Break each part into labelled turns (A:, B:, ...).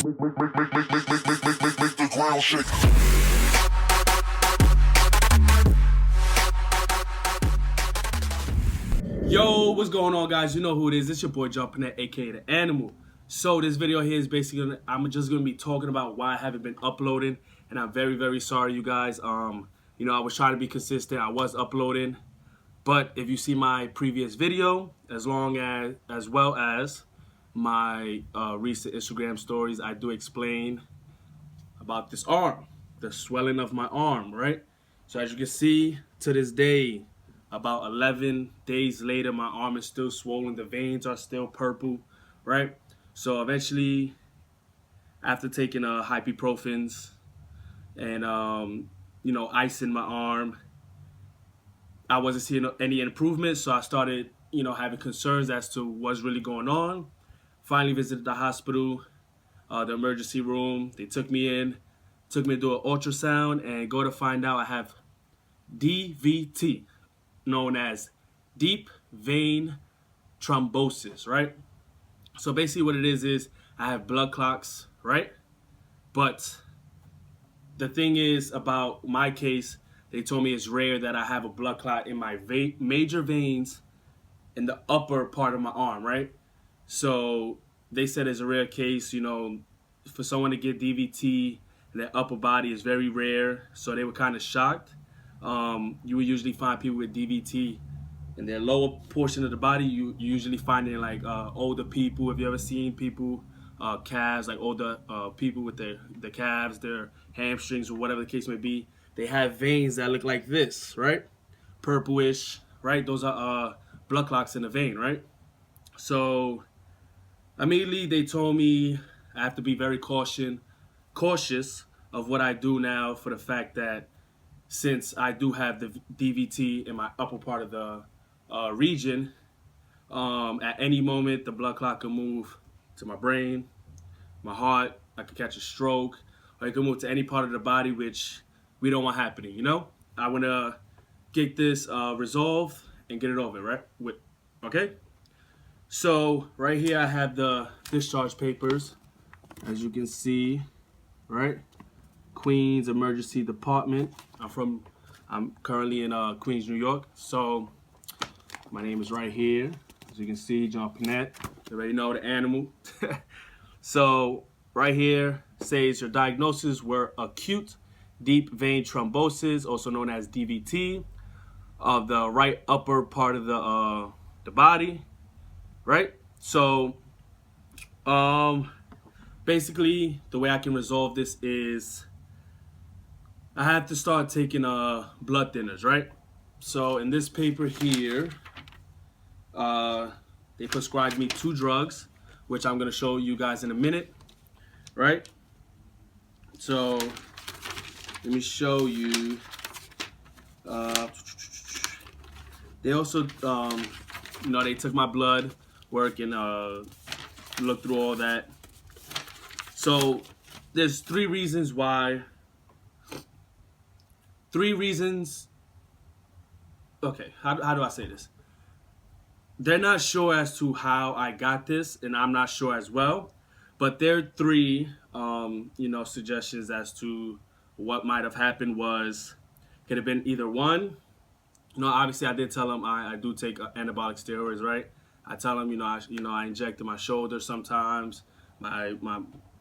A: the ground shake.
B: Yo, what's going on, guys? You know who it is. It's your boy Jumping At, aka The Animal. So this video here is basically I'm just gonna be talking about why I haven't been uploading, and I'm very sorry, you guys. You know, I was trying to be consistent. I was uploading, but if you see my previous video, as well as my recent Instagram stories, I do explain about this arm, the swelling of my arm, right? So as you can see, to this day, about 11 days later, my arm is still swollen. The veins are still purple, right? So eventually, after taking ibuprofens and you know, icing my arm, I wasn't seeing any improvement. So I started, you know, having concerns as to what's really going on. Finally visited the hospital, the emergency room. They took me in, took me to do an ultrasound, and go to find out I have DVT, known as deep vein thrombosis, right? So basically what it is I have blood clots, right? But the thing is about my case, they told me it's rare that I have a blood clot in my major veins in the upper part of my arm, right? So they said it's a rare case, you know, for someone to get DVT in their upper body is very rare. So they were kind of shocked. You would usually find people with DVT in their lower portion of the body. You usually find it in like older people. Have you ever seen people, calves, like older people with the calves, their hamstrings, or whatever the case may be? They have veins that look like this, right? Purplish, right? Those are blood clots in the vein, right? So immediately they told me I have to be very cautious of what I do now, for the fact that since I do have the DVT in my upper part of the region, at any moment the blood clot can move to my brain, my heart. I could catch a stroke, or it can move to any part of the body, which we don't want happening. You know, I want to get this resolved and get it over, right? Okay. So right here I have the discharge papers, as you can see, right? Queens Emergency Department. I'm currently in Queens, New York. So my name is right here, as you can see, John Panette. You already know The Animal. So right here says your diagnosis were acute deep vein thrombosis, also known as DVT, of the right upper part of the body, right? So basically the way I can resolve this is I have to start taking blood thinners, right? So in this paper here, they prescribed me 2 drugs, which I'm gonna show you guys in a minute, right? So let me show you. They also, you know, they took my blood work and looked through all that. So there's 3 reasons why. 3 reasons. Okay, how do I say this? They're not sure as to how I got this, and I'm not sure as well. But there are 3, you know, suggestions as to what might have happened. Could have been either one. You know, obviously I did tell them I do take anabolic steroids, right? I tell them, I inject in my shoulder sometimes, my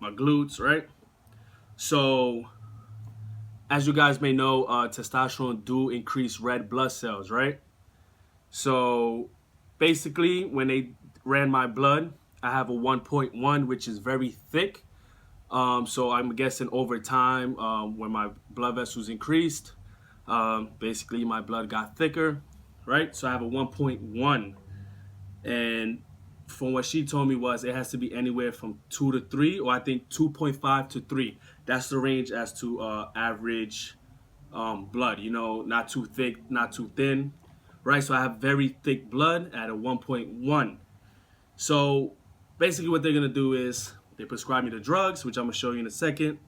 B: glutes, right? So as you guys may know, testosterone do increase red blood cells, right? So basically, when they ran my blood, I have a 1.1, which is very thick. So I'm guessing over time, when my blood vessels increased, basically my blood got thicker, right? So I have a 1.1. And from what she told me was it has to be anywhere from 2 to 3, or I think 2.5 to 3. That's the range as to average blood, you know, not too thick, not too thin, right? So I have very thick blood at a 1.1. So basically what they're going to do is they prescribe me the drugs, which I'm going to show you in a second.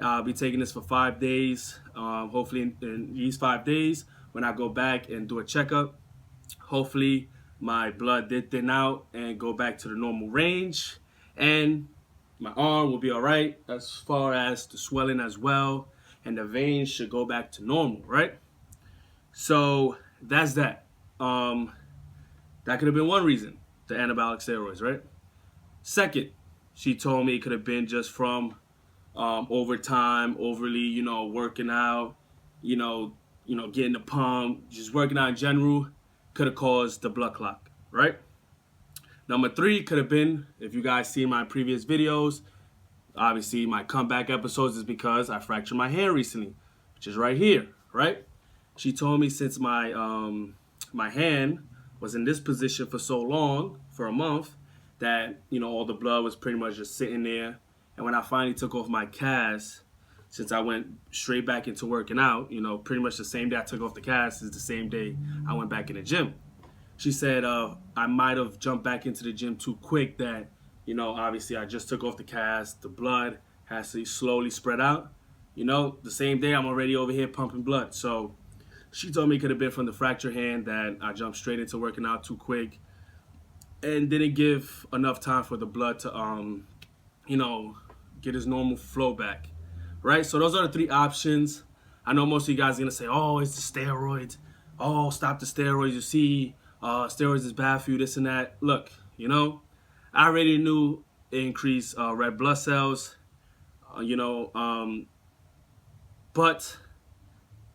B: I'll be taking this for 5 days. Hopefully in these 5 days, when I go back and do a checkup, hopefully my blood did thin out and go back to the normal range. And my arm will be all right as far as the swelling as well, and the veins should go back to normal, right? So that's that. That could have been one reason, the anabolic steroids, right? Second, she told me it could have been just from overtime, overly, working out, getting the pump, just working out in general, could have caused the blood clot, right? Number three could have been, if you guys see my previous videos, obviously my comeback episodes is because I fractured my hand recently, which is right here, right? She told me since my hand was in this position for so long, for a month, that, all the blood was pretty much just sitting there. And when I finally took off my cast, since I went straight back into working out, pretty much the same day I took off the cast is the same day I went back in the gym. She said I might have jumped back into the gym too quick, that, obviously I just took off the cast, the blood has to slowly spread out. The same day I'm already over here pumping blood. So she told me it could have been from the fractured hand, that I jumped straight into working out too quick and didn't give enough time for the blood to, get its normal flow back, right? So those are the three options. I know most of you guys are going to say, oh, it's the steroids. Oh, stop the steroids. You see, steroids is bad for you, this and that. Look, I already knew it increased red blood cells, but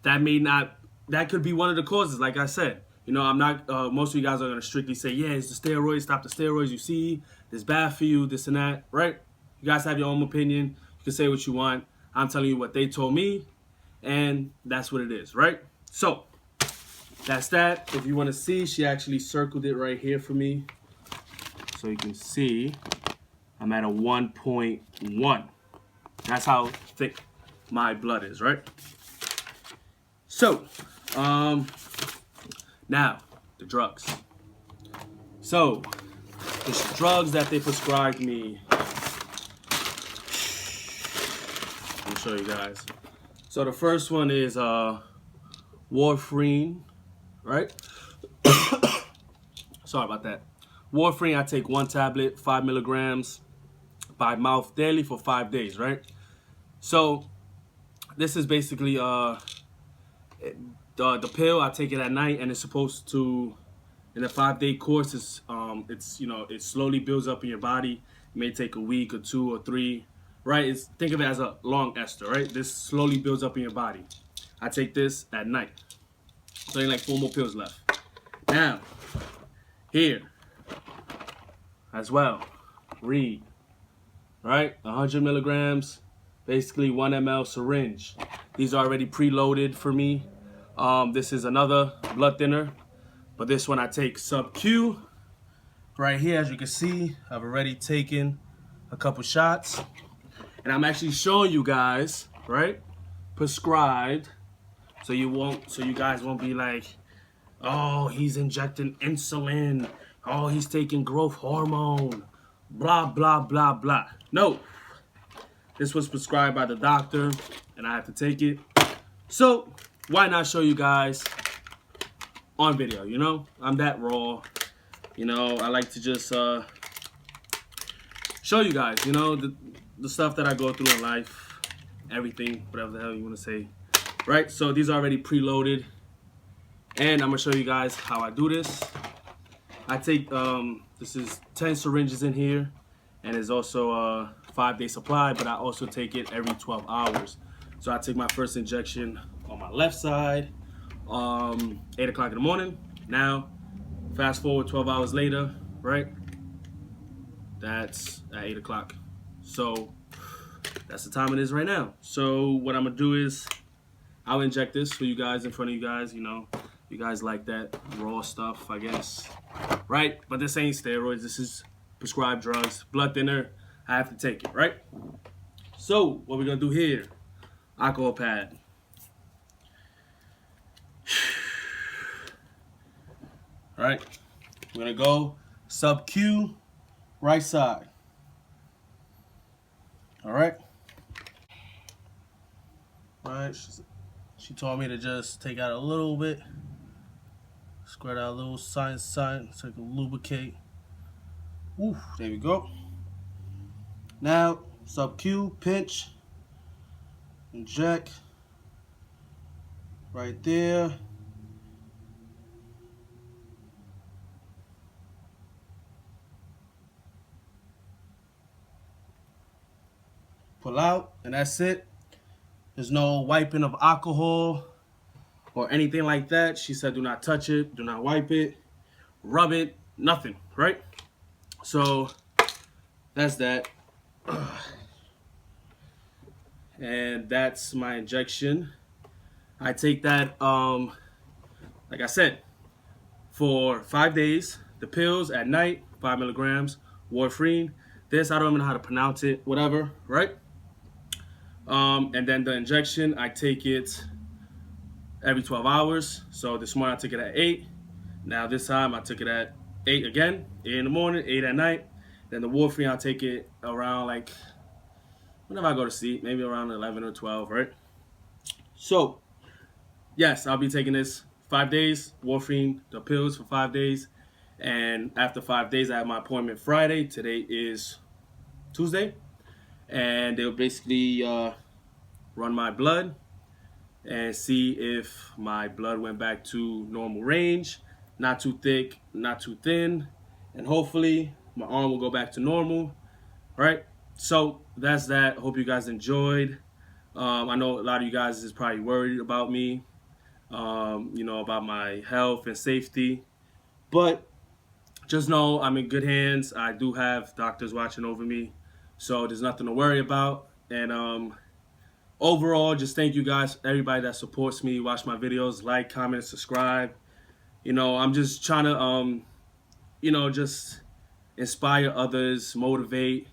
B: that could be one of the causes, like I said. I'm not, most of you guys are going to strictly say, yeah, it's the steroids, stop the steroids, you see, it's bad for you, this and that, right? You guys have your own opinion. You can say what you want. I'm telling you what they told me, and that's what it is, right? So, that's that. If you want to see, she actually circled it right here for me. So you can see I'm at a 1.1. That's how thick my blood is, right? So, now, the drugs. So, the drugs that they prescribed me. Let me show you guys. So the first one is warfarin, right? Sorry about that. Warfarin, I take 1 tablet, 5 milligrams by mouth daily for 5 days, right? So this is basically the pill. I take it at night, and it's supposed to, in a 5-day course, it slowly builds up in your body. It may take a week or 2 or 3, right? Think of it as a long ester, right? This slowly builds up in your body. I take this at night. So only like 4 more pills left. Now, here, as well, read, right? 100 milligrams, basically 1 ml syringe. These are already preloaded for me. This is another blood thinner, but this one I take sub-Q. Right here, as you can see, I've already taken a couple shots, and I'm actually showing you guys, right, prescribed, so you guys won't be like, oh, he's injecting insulin, oh, he's taking growth hormone, blah, blah, blah, blah. No, this was prescribed by the doctor, and I have to take it. So why not show you guys on video, I'm that raw. I like to just show you guys, the stuff that I go through in life, everything, whatever the hell you want to say, right? So these are already preloaded, and I'm going to show you guys how I do this. I take, this is 10 syringes in here, and there's also a 5-day supply, but I also take it every 12 hours. So I take my first injection on my left side, 8 o'clock in the morning. Now, fast forward 12 hours later, right? That's at 8 o'clock. So that's the time it is right now. So what I'm gonna do is I'll inject this for you guys, in front of you guys. You guys like that raw stuff, I guess, right? But this ain't steroids. This is prescribed drugs, blood thinner. I have to take it, right? So what we're gonna do here, alcohol pad. All right, we're gonna go sub-Q, right side. All right. All right. She told me to just take out a little bit, squirt out a little side, so I can lubricate. Ooh, there we go.
C: Now, sub-Q, pinch, inject, right there. Pull out, and that's it. There's no wiping of alcohol or anything like that. She said do not touch it, do not wipe it, rub it, nothing, right? So that's that. And that's my injection. I take that, like I said, for 5 days. The pills at night, 5 milligrams, warfarin. This, I don't even know how to pronounce it, whatever, right? And then the injection, I take it every 12 hours. So this morning I took it at 8. Now this time I took it at 8 again, 8 in the morning, 8 at night. Then the warfarin, I'll take it around like, whenever I go to sleep, maybe around 11 or 12, right? So, yes, I'll be taking this 5 days, warfarin, the pills for 5 days. And after 5 days, I have my appointment Friday. Today is Tuesday. And they'll basically run my blood and see if my blood went back to normal range, not too thick, not too thin, and hopefully my arm will go back to normal, right? So that's that. Hope you guys enjoyed. I know a lot of you guys is probably worried about me, you know, about my health and safety, but just know I'm in good hands. I do have doctors watching over me, so there's nothing to worry about. And overall, just thank you guys, everybody that supports me, watch my videos, like, comment, subscribe. You know, I'm just trying to, you know, just inspire others, motivate,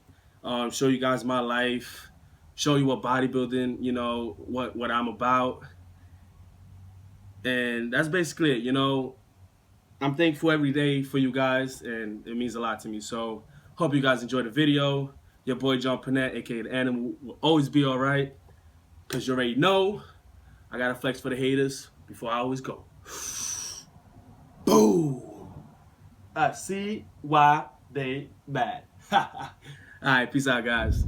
C: show you guys my life, show you what bodybuilding, you know, what I'm about. And that's basically it, you know. I'm thankful every day for you guys, and it means a lot to me. So, hope you guys enjoyed the video. Your boy John Panette, aka The Animal, will always be alright. Because you already know, I got to flex for the haters before I always go. Boom! I see why they mad. Alright, peace out, guys.